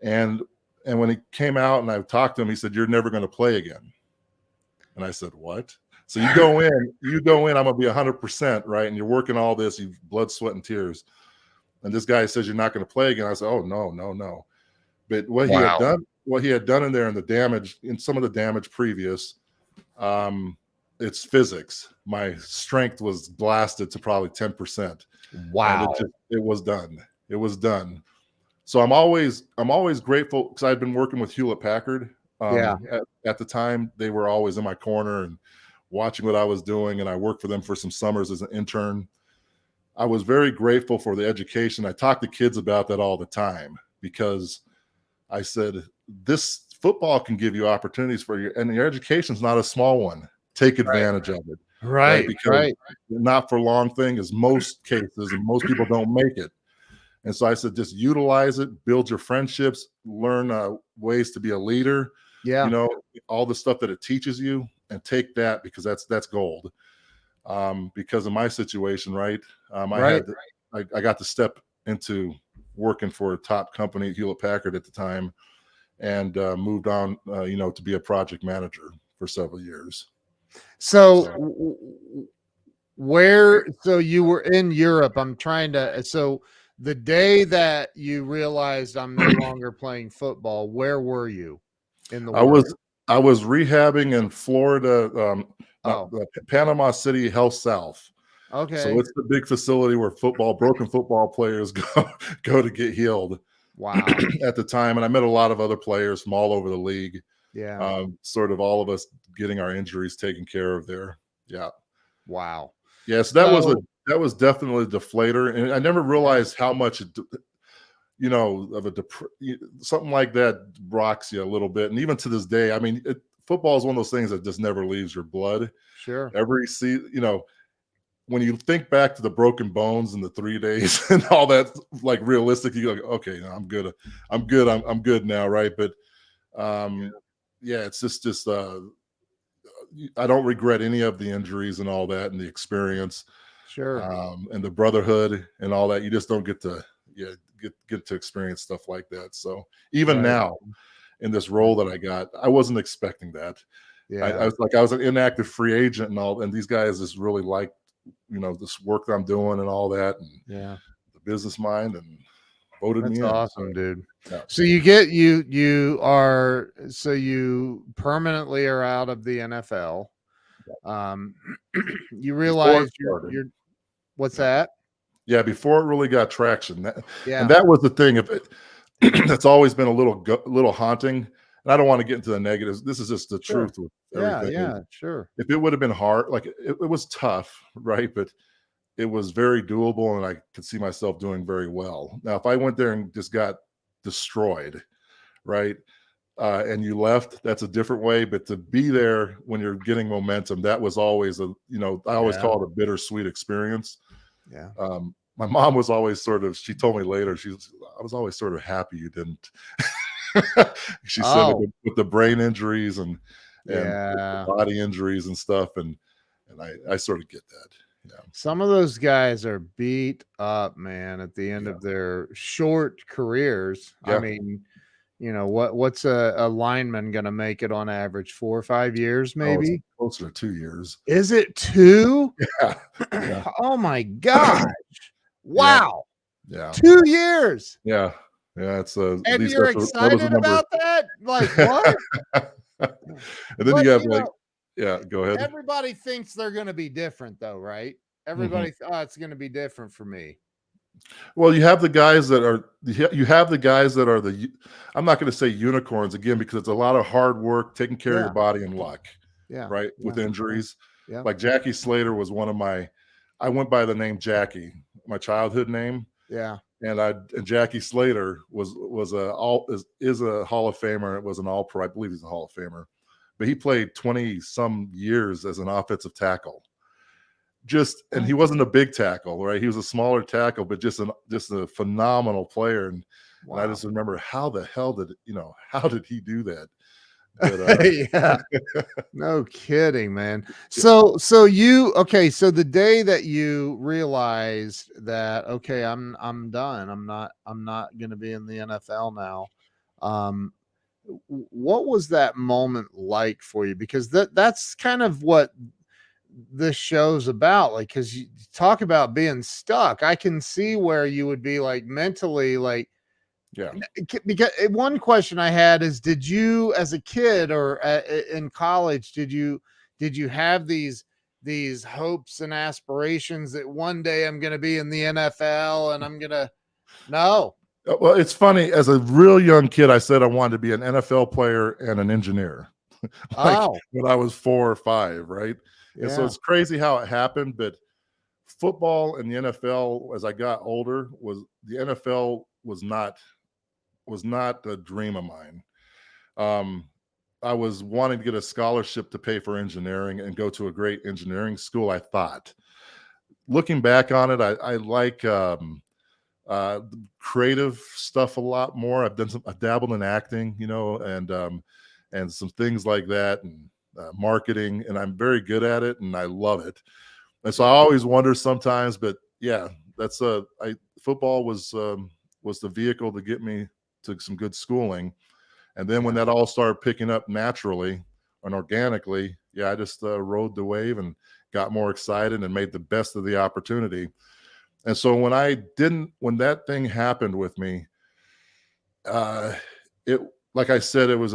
And when he came out and I talked to him, he said, you're never going to play again. And I said, what? So you go in, I'm going to be 100%, right? And you're working all this, you've blood, sweat, and tears. And this guy says, you're not going to play again. I said, oh, no. But what he had done in there and the damage, in some of the damage previous, it's physics. My strength was blasted to probably 10%. Wow. And it was done. It was done. So I'm always grateful because I'd been working with Hewlett Packard. At the time, they were always in my corner and watching what I was doing. And I worked for them for some summers as an intern. I was very grateful for the education. I talk to kids about that all the time because I said, this football can give you opportunities for you, and your education's not a small one. Take advantage of it. Right. Because not for long thing is most cases, and most people don't make it. And so I said, just utilize it, build your friendships, learn ways to be a leader. Yeah. All the stuff that it teaches you, and take that because that's gold. Because of my situation, right? I got to step into working for a top company, Hewlett Packard at the time, and moved on, to be a project manager for several years. So you were in Europe. So the day that you realized I'm no longer playing football, where were you in the world? I was rehabbing in Florida, Panama City Health South. Okay. So it's the big facility where broken football players go to get healed. Wow. At the time. And I met a lot of other players from all over the league. Yeah. Sort of all of us getting our injuries taken care of there. Yeah. Wow. Yes, that was definitely a deflator. And I never realized how much something like that rocks you a little bit. And even to this day, I mean, football is one of those things that just never leaves your blood. Sure. Every season, when you think back to the broken bones and the 3 days and all that, like realistic, you go, okay, no, I'm good. I'm good now. Right. But yeah, it's just I don't regret any of the injuries and all that and the experience, Sure. and the brotherhood and all that. You just don't get to get to experience stuff like that. So even now in this role that I got, I wasn't expecting that. I was an inactive free agent and all, and these guys just really liked, this work that I'm doing and all that, and the business mind, and voted me in. Awesome, dude. Yeah. So you permanently are out of the NFL. You realize you're what's that? Yeah, before it really got traction. And that was the thing. If it, that's always been a little haunting. And I don't want to get into the negatives. This is just the truth with everything. Yeah, sure. If it would have been hard, like it was tough, right? But it was very doable, and I could see myself doing very well. Now, if I went there and just got destroyed, right, and you left, that's a different way. But to be there when you're getting momentum, that was always I always call it a bittersweet experience. Yeah. My mom was always she told me later, I was always sort of happy you didn't. She said with the brain injuries and the body injuries and stuff, and I sort of get that. Yeah. Some of those guys are beat up, man, at the end of their short careers. I mean, what's a lineman going to make it on average? 4 or 5 years, maybe? Closer to 2 years. Is it 2? Yeah. Oh my gosh. Wow. Yeah. 2 years. Yeah. Yeah. It's and you're excited about that? Like what? And then you have go ahead. Everybody thinks they're going to be different, though, right? Everybody, it's going to be different for me. Well, you have the guys that are I'm not going to say unicorns again, because it's a lot of hard work, taking care of your body and luck. Yeah. Right. With injuries. Yeah. Like Jackie Slater was one of I went by the name Jackie, my childhood name. Yeah. And Jackie Slater is a Hall of Famer. It was an All-Pro. I believe he's a Hall of Famer, but he played 20 some years as an offensive tackle. And he wasn't a big tackle, right? He was a smaller tackle, but just a phenomenal player. And I just remember, how the hell how did he do that? But, no kidding, man. So the day that you realized that, okay, I'm done. I'm not going to be in the NFL now. What was that moment like for you? Because that's kind of what this show's about. Like, cause you talk about being stuck. I can see where you would be like mentally, like, yeah, because one question I had is, did you as a kid or in college, did you have these hopes and aspirations that one day I'm going to be in the NFL and I'm going to, no. Well, it's funny. As a real young kid, I said I wanted to be an NFL player and an engineer. When I was 4 or 5, right? Yeah. And so it's crazy how it happened. But football and the NFL, as I got older, the NFL was not a dream of mine. I was wanting to get a scholarship to pay for engineering and go to a great engineering school. I thought, looking back on it, I like creative stuff a lot more. I've dabbled in acting, and some things like that, and marketing, and I'm very good at it, and I love it. And so I always wonder sometimes, but yeah, football was the vehicle to get me to some good schooling. And then when that all started picking up naturally and organically, I just rode the wave and got more excited and made the best of the opportunity. And so when that thing happened with me, like I said, it was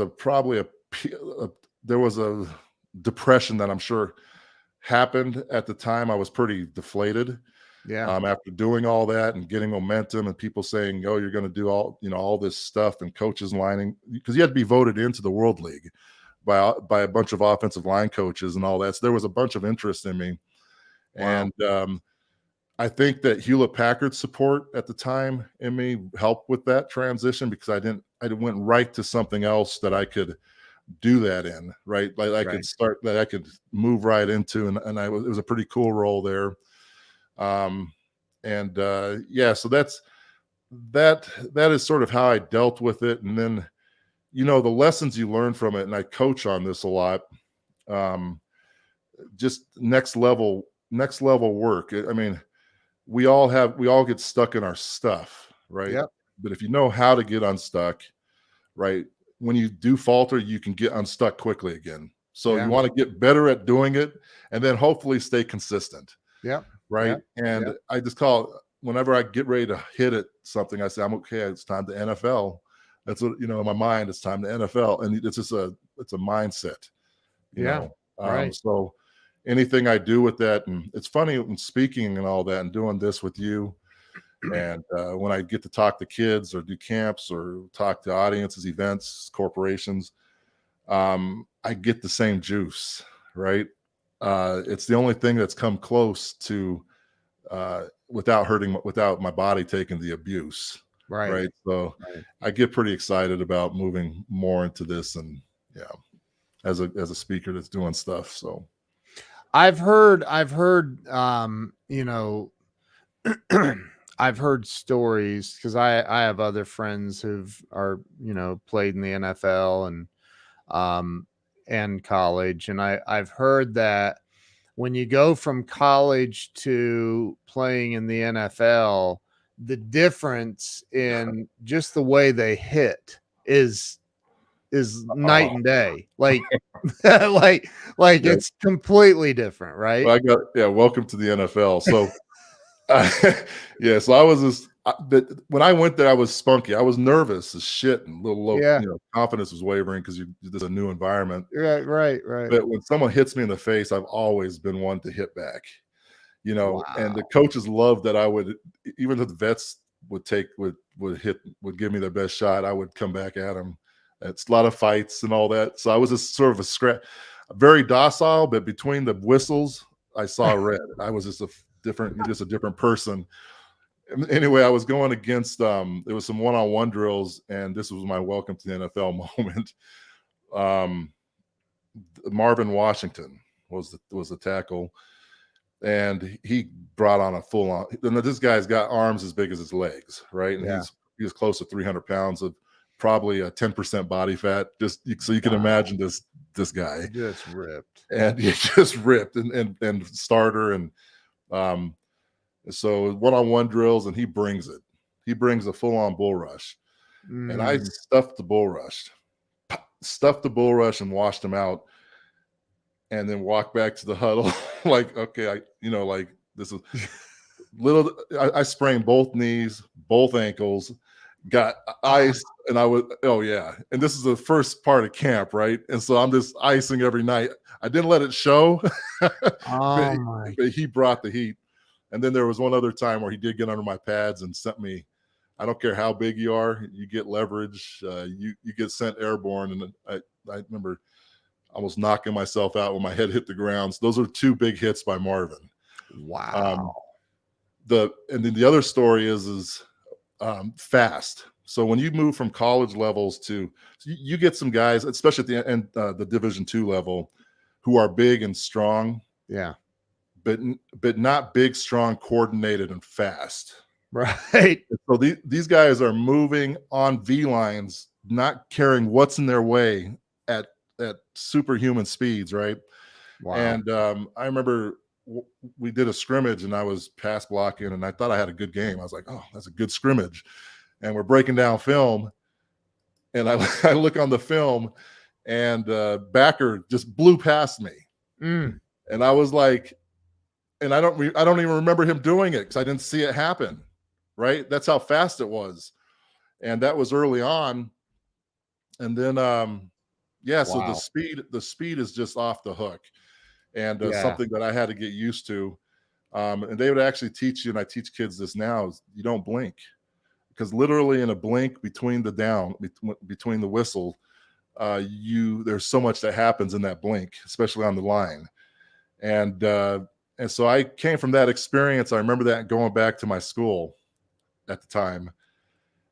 there was a depression that I'm sure happened at the time. I was pretty deflated. Yeah. After doing all that and getting momentum and people saying, "Oh, you're going to do all this stuff," and coaches lining, because you had to be voted into the World League by a bunch of offensive line coaches and all that. So there was a bunch of interest in me. Wow. And I think that Hewlett Packard's support at the time in me helped with that transition, because I went right to something else that I could do that in, right? Like I could move right into, and it was a pretty cool role there. Yeah, so that is sort of how I dealt with it. And then, the lessons you learn from it, and I coach on this a lot. Just next level work. I mean, we all get stuck in our stuff, right? Yep. But if you know how to get unstuck, right, when you do falter, you can get unstuck quickly again. So Yeah. you want to get better at doing it, and then hopefully stay consistent. Yep. Right. Yep. And Yep. I just call it, whenever I get ready to hit it something, I say, I'm okay, it's time to NFL. That's what, in my mind, it's time to NFL. And it's just it's a mindset, Yeah. Right. So anything I do with that, and it's funny when speaking and all that and doing this with you, and when I get to talk to kids or do camps or talk to audiences, events, corporations, I get the same juice, right? It's the only thing that's come close to without my body taking the abuse. Right. So Right. I get pretty excited about moving more into this, and yeah, as a speaker that's doing stuff. So I've heard, I've heard stories because I have other friends are played in the NFL and college, and I've heard that when you go from college to playing in the NFL, the difference in just the way they hit is night and day. Like like yeah, it's completely different, right? well, welcome to the NFL. So yeah, so I was just, but when I went there, I was spunky. I was nervous as shit and a little low, Yeah. confidence was wavering because this is a new environment. Right. But when someone hits me in the face, I've always been one to hit back, and the Wow. coaches loved that I would, even if the vets would give me their best shot, I would come back at them. It's a lot of fights and all that. So I was just sort of very docile, but between the whistles, I saw red. I was just a different person. Anyway, I was going against there was some one-on-one drills, and this was my welcome to the NFL moment. Marvin Washington was the tackle, and he brought on a full on. This guy's got arms as big as his legs, right? And Yeah. he was close to 300 pounds of probably a 10% body fat. Just so you can Wow. imagine this guy, Just ripped. and he just ripped and starter and so one-on-one drills, and he brings it. He brings a full-on bull rush, and I stuffed the bull rush and washed him out, and then walked back to the huddle like, okay, like this is little. I sprained both knees, both ankles, got ice, and oh yeah, and this is the first part of camp, right? And so I'm just icing every night. I didn't let it show, Oh my. but he brought the heat. And then there was one other time where he did get under my pads and sent me. I don't care how big you are, you get leverage. You get sent airborne, and I remember almost knocking myself out when my head hit the ground. So those are two big hits by Marvin. Wow. And then the other story is fast. So when you move from college levels you get some guys, especially at the end, the Division II level, who are big and strong. Yeah. But not big, strong, coordinated, and fast. Right. So these guys are moving on V lines, not caring what's in their way at superhuman speeds, right? Wow. And I remember we did a scrimmage, and I was pass blocking, and I thought I had a good game. I was like, oh, that's a good scrimmage. And we're breaking down film, and I look on the film, and backer just blew past me. And I was like, and I don't even remember him doing it because I didn't see it happen. Right. That's how fast it was. And that was early on. And then, so the speed is just off the hook, and something that I had to get used to. And they would actually teach you, and I teach kids this now, is you don't blink, because literally in a blink between the whistle, there's so much that happens in that blink, especially on the line. And so I came from that experience. I remember that going back to my school at the time.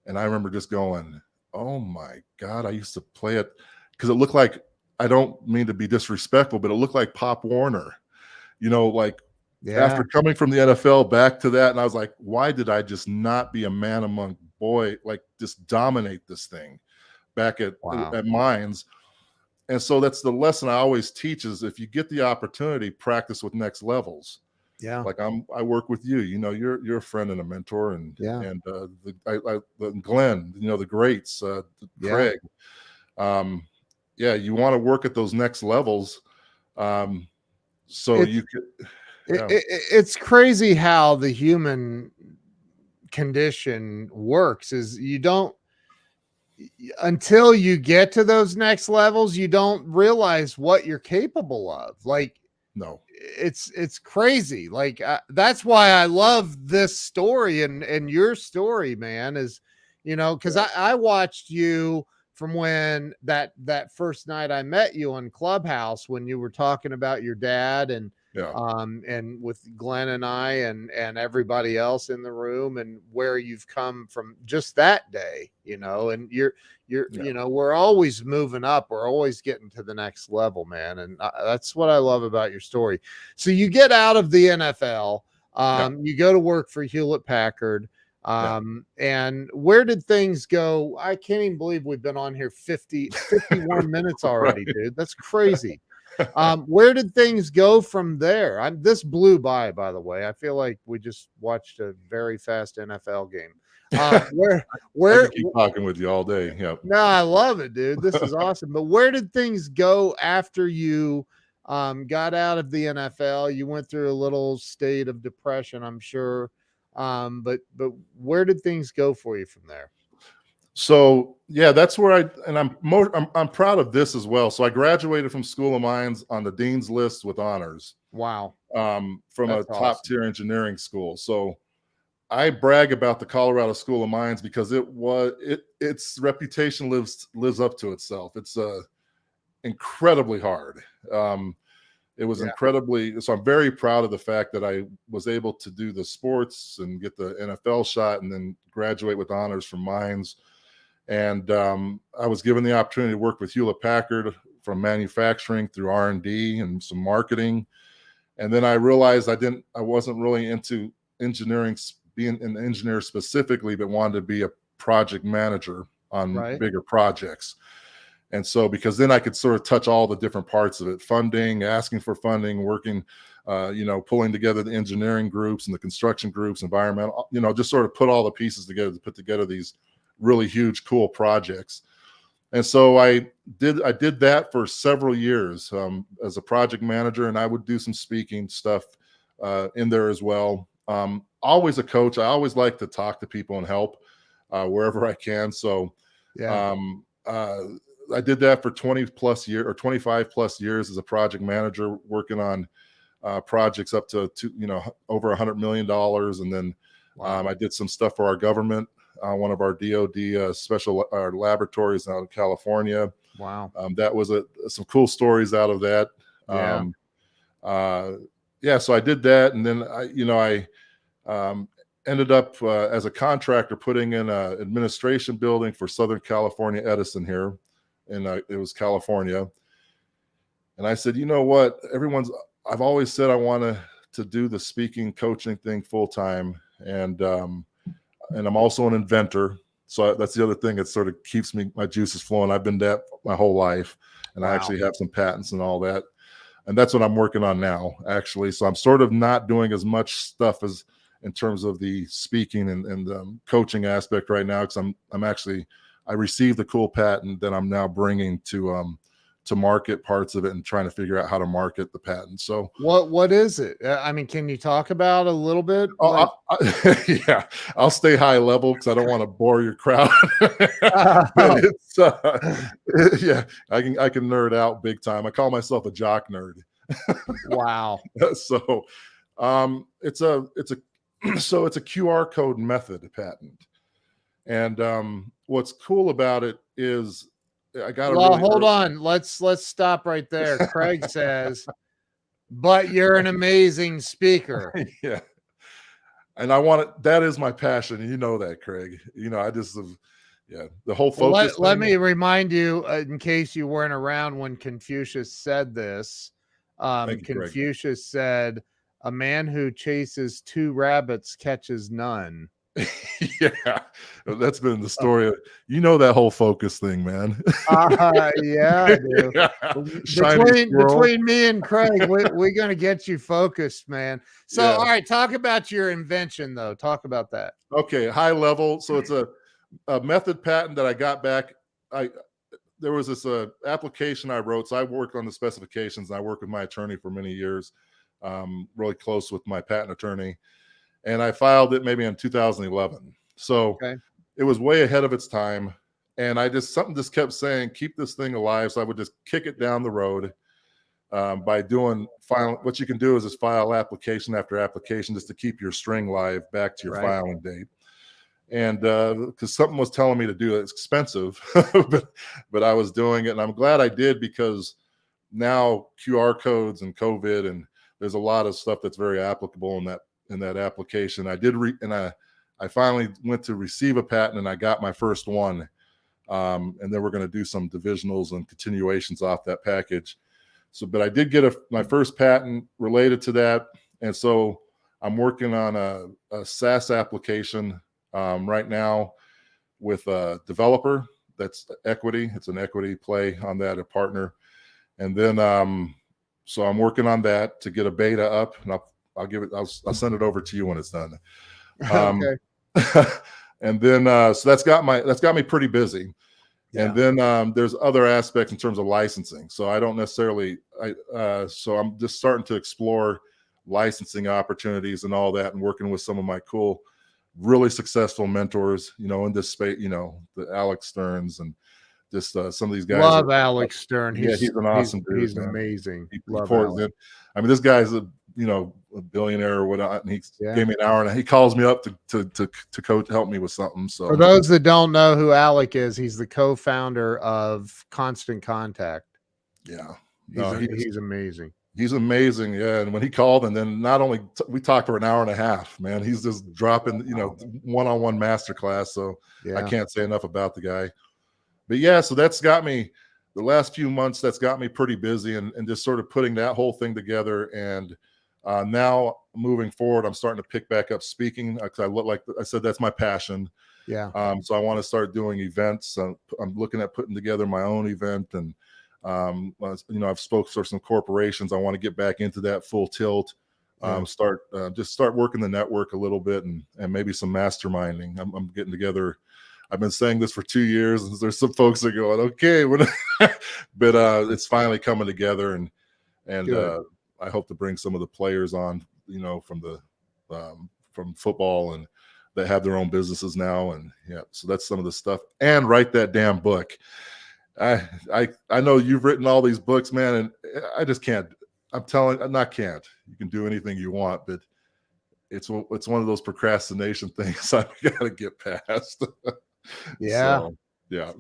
And I remember just going, oh my God, I used to play it, because it looked like, I don't mean to be disrespectful, but it looked like Pop Warner, like Yeah. After coming from the NFL back to that, and I was like, why did I just not be a man among like just dominate this thing back Wow. at Mines? And so that's the lesson I always teach is if you get the opportunity, practice with next levels. Yeah. Like I work with you, you're a friend and a mentor, and Yeah. Glenn, the greats, Yeah. Craig. Yeah, you want to work at those next levels. So It's you could, yeah, it's crazy how the human condition works is you don't until you get to those next levels, you don't realize what you're capable of. Like no, it's crazy. Like that's why I love this story and your story, man, is because I watched you from when that first night I met you on Clubhouse when you were talking about your dad yeah, and with Glenn and I and everybody else in the room and where you've come from just that day, and you're yeah, we're always moving up, we're always getting to the next level, man, and that's what I love about your story. So you get out of the NFL, yeah, you go to work for Hewlett Packard, yeah. and where did things go? I can't even believe we've been on here 51 minutes already, Right. dude. That's crazy. Where did things go from there? This blew by the way. I feel like we just watched a very fast NFL game. I Where could keep talking with you all day. Yeah. No, I love it, dude. This is awesome. But where did things go after you got out of the NFL? You went through a little state of depression, I'm sure. But where did things go for you from there? So yeah, that's where I'm proud of this as well. So I graduated from School of Mines on the dean's list with honors, Wow. from a That's top awesome. tier engineering school. So I brag about the Colorado School of Mines because its reputation lives up to itself. It's incredibly hard. It was Yeah. incredibly, so I'm very proud of the fact that I was able to do the sports and get the NFL shot and then graduate with honors from Mines. And I was given the opportunity to work with Hewlett Packard from manufacturing through R&D and some marketing. And then I realized I wasn't really into engineering, being an engineer specifically, but wanted to be a project manager on Right. bigger projects. And so, because then I could sort of touch all the different parts of it, funding, asking for funding, working, pulling together the engineering groups and the construction groups, environmental, just sort of put all the pieces together to put together these really huge, cool projects. And so I did that for several years as a project manager, and I would do some speaking stuff in there as well. Always a coach. I always like to talk to people and help wherever I can. So Yeah. I did that for 25 plus years as a project manager, working on projects up to over $100 million. And then Wow. I did some stuff for our government, one of our DoD special laboratories out in California. Wow. That was some cool stories out of that. Yeah. So I did that, and then I ended up as a contractor putting in an administration building for Southern California Edison here, and it was California. And I said, you know what? I've always said I want to do the speaking coaching thing full time, and I'm also an inventor. So that's the other thing that sort of keeps my juices flowing. I've been that my whole life, and I actually have some patents and all that. And that's what I'm working on now, actually. So I'm sort of not doing as much stuff as in terms of the speaking and coaching aspect right now, because I received the cool patent that I'm now bringing to market parts of it and trying to figure out how to market the patent. So what is it? I mean, can you talk about a little bit? Like, yeah, I'll stay high level because I don't want to bore your crowd. But it's yeah, I can nerd out big time. I call myself a jock nerd. wow. So it's a QR code method patent. And what's cool about it is I got Hold on. Let's stop right there. Craig says, but you're an amazing speaker. Yeah. And that is my passion. And you know that, Craig. I just the whole focus. Let me remind you, in case you weren't around when Confucius said this. You, Confucius said, A man who chases 2 rabbits catches none. Yeah, that's been the story. You know that whole focus thing, man. Yeah, I do. Yeah. Shiny squirrel. Between me and Craig, we're gonna get you focused, man. So, Yeah. all right, talk about your invention, though. Talk about that. Okay, high level. So it's a method patent that I got back. There was this application I wrote. So I worked on the specifications. And I worked with my attorney for many years, really close with my patent attorney. And I filed it maybe in 2011. So Okay. it was way ahead of its time. And something just kept saying, keep this thing alive. So I would just kick it down the road by what you can do is just file application after application just to keep your string live back to your filing date. And because something was telling me to do it, it's expensive, but I was doing it, and I'm glad I did, because now QR codes and COVID, and there's a lot of stuff that's very applicable in that application. I finally went to receive a patent, and I got my first one, and then we're going to do some divisionals and continuations off that package. So, but I did get my first patent related to that, and so I'm working on a SaaS application right now with a developer that's equity. It's an equity play on that, a partner. And then, so I'm working on that to get a beta up, and I'll send it over to you when it's done. Okay. And then, so that's got me pretty busy. Yeah. And then there's other aspects in terms of licensing. So I don't necessarily, so I'm just starting to explore licensing opportunities and all that, and working with some of my cool, really successful mentors, in this space, the Alex Stearns, and just some of these guys. Love Alex Stern. He's an awesome dude. He's amazing. He pours in. I mean, this guy's a billionaire or whatnot, and he gave me an hour, and he calls me up to coach, help me with something. So for those that don't know who Alec is, he's the co-founder of Constant Contact. Yeah, he's amazing. He's amazing, yeah. And when he called, and then not only we talked for an hour and a half, man, he's just dropping, one-on-one masterclass. So I can't say enough about the guy. But yeah, so that's got me the last few months. That's got me pretty busy, and just sort of putting that whole thing together. And now moving forward, I'm starting to pick back up speaking, because like I said, that's my passion. Yeah. So I want to start doing events. I'm looking at putting together my own event, and I've spoken for some corporations. I want to get back into that full tilt. Start working the network a little bit, and maybe some masterminding. I'm getting together. I've been saying this for 2 years, and there's some folks that are going, okay, but it's finally coming together, and I hope to bring some of the players on, from football, and that have their own businesses now, and so that's some of the stuff. And write that damn book. I know you've written all these books, man, and I just can't. You can do anything you want, but it's one of those procrastination things I've got to get past. Yeah. So, yeah.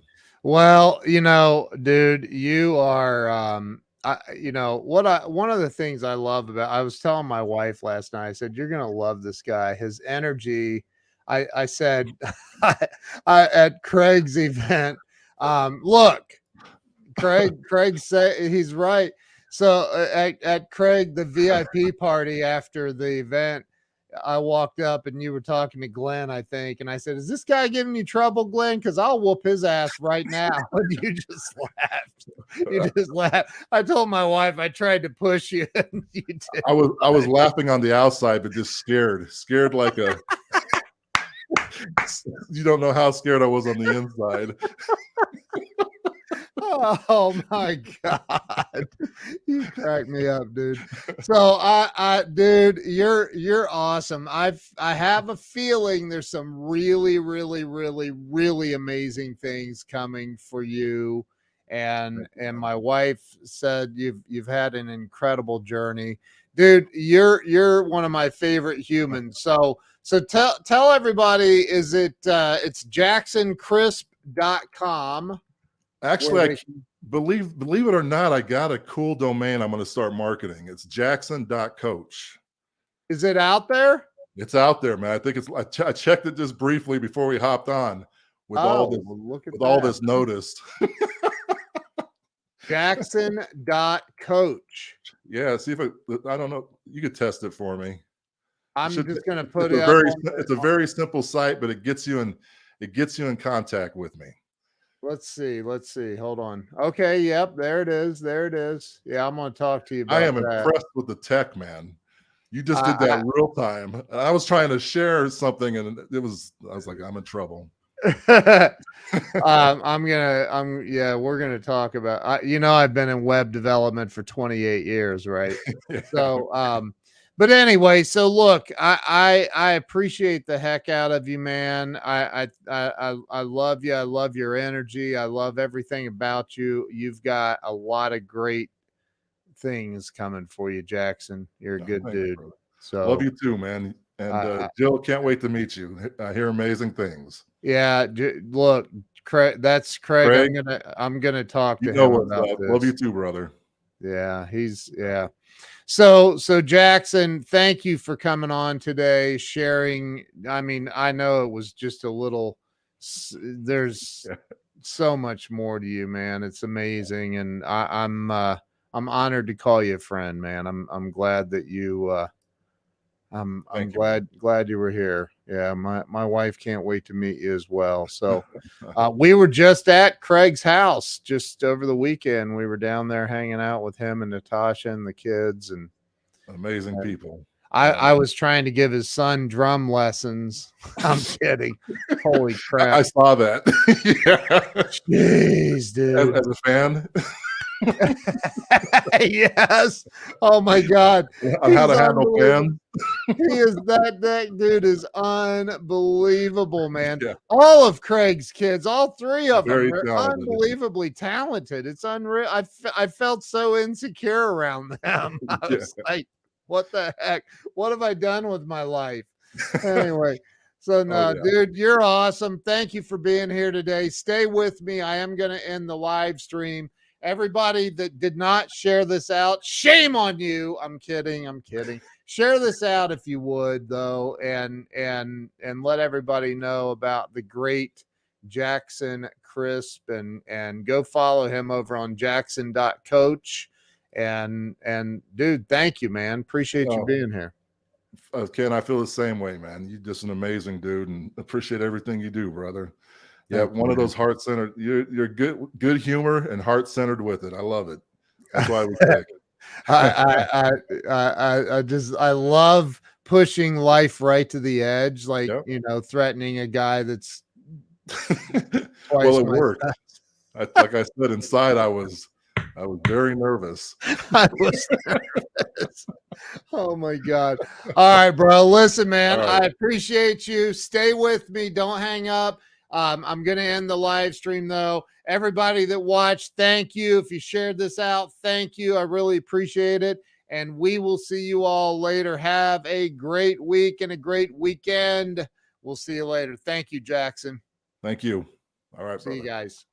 Well, dude, you are, one of the things I love I was telling my wife last night, I said, you're going to love this guy. His energy. I said, at Craig's event, look, Craig said he's right. So at Craig, the VIP party after the event, I walked up and you were talking to Glenn, I think. And I said, is this guy giving you trouble, Glenn? Because I'll whoop his ass right now. And you just laughed. I told my wife I tried to push you. And you did. I was laughing on the outside, but just scared like a, you don't know how scared I was on the inside. Oh my God. You crack me up, dude. So dude, you're awesome. I have a feeling there's some really, really, really, really amazing things coming for you. And my wife said you've had an incredible journey. Dude, you're one of my favorite humans. So tell everybody, is it's jacksoncrisp.com. Actually, believe it or not, I got a cool domain I'm going to start marketing. It's jackson.coach. Is it out there? It's out there, man. I think I checked it just briefly before we hopped on with all this notice. Jackson.coach. Yeah, see if I don't know. You could test it for me. I'm just going to put It's it a up very on it's a very simple site, but it gets you in contact with me. Let's see. Hold on. Okay, yep, there it is. Yeah, I'm going to talk to you I about am that. impressed with the tech, man. You just did that real time. I was trying to share something, and I was like, I'm in trouble. We're gonna talk about. I've been in web development for 28 years, right? Yeah. So, but anyway, so look, I appreciate the heck out of you, man. I love you. I love your energy. I love everything about you. You've got a lot of great things coming for you, Jackson. You're a good dude. Brother. So Love you too, man. And Jill, can't wait to meet you. I hear amazing things. Yeah, look, Craig. That's Craig. Craig, I'm gonna talk to you know him what's about up. this. Love you too, brother. Yeah, yeah. So Jackson, thank you for coming on today, sharing. I mean, I know it was just a little. There's so much more to you, man. It's amazing, and I'm honored to call you a friend, man. I'm glad that you. I'm glad you were here. Yeah, my wife can't wait to meet you as well. So we were just at Craig's house just over the weekend. We were down there hanging out with him and Natasha and the kids, and amazing people. I was trying to give his son drum lessons. I'm kidding. Holy crap. I saw that. Yeah. Jeez, dude. As a fan. Yes. Oh my God. On how to handle fans. That dude is unbelievable, man. Yeah. All of Craig's kids, all three of them, they're talented. unbelievably talented. It's unreal. I felt so insecure around them. I was like, what the heck? What have I done with my life? Anyway, so no, dude, you're awesome. Thank you for being here today. Stay with me. I am going to end the live stream. Everybody that did not share this out, shame on you. I'm kidding. Share this out if you would, though, and let everybody know about the great Jackson Crisp, and go follow him over on jackson.coach. And dude, thank you, man. Appreciate you being here. Ken, I feel the same way, man. You're just an amazing dude, and appreciate everything you do, brother. Yeah, one of those heart-centered. You're good humor and heart-centered with it. I love it. That's why we take it. I love pushing life right to the edge, like threatening a guy that's well, it worked. Like I said, inside I was very nervous. I was nervous. Oh my God. All right, bro. Listen, man, I appreciate you. Stay with me. Don't hang up. I'm going to end the live stream, though. Everybody that watched, thank you. If you shared this out, thank you. I really appreciate it. And we will see you all later. Have a great week and a great weekend. We'll see you later. Thank you, Jackson. Thank you. All right, see you guys.